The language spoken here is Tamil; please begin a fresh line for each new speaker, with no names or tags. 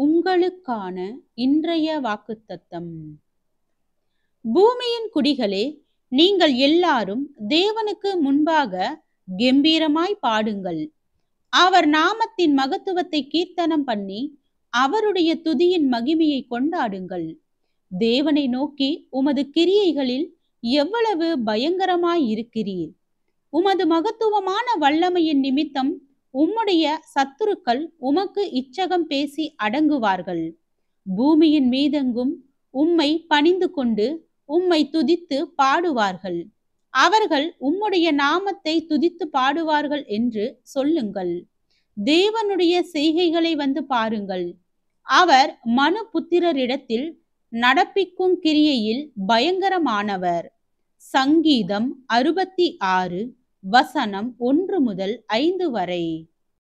உங்களுக்கான இன்றைய வாக்குத்தத்தம். பூமியின் குடிகளே, நீங்கள் எல்லாரும் தேவனுக்கு முன்பாக கெம்பீரமாய் பாடுங்கள். அவர் நாமத்தின் மகத்துவத்தை கீர்த்தனம் பண்ணி அவருடைய துதியின் மகிமையை கொண்டாடுங்கள். தேவனை நோக்கி உமது கிரியைகளில் எவ்வளவு பயங்கரமாய் இருக்கிறீர். உமது மகத்துவமான வல்லமையின் நிமித்தம் உம்முடைய சத்துருக்கள் உமக்கு இச்சகம் பேசி அடங்குவார்கள். பூமியின் மீதெங்கும் உம்மை பணிந்து கொண்டு உம்மை துதித்து பாடுவார்கள். அவர்கள் உம்முடைய நாமத்தை துதித்து பாடுவார்கள் என்று சொல்லுங்கள். தேவனுடைய செய்கைகளை வந்து பாருங்கள். அவர் மனு புத்திரரிடத்தில் நடப்பிக்கும் கிரியையில் பயங்கரமானவர். சங்கீதம் 66 வசனம் 1 முதல் 5 வரை.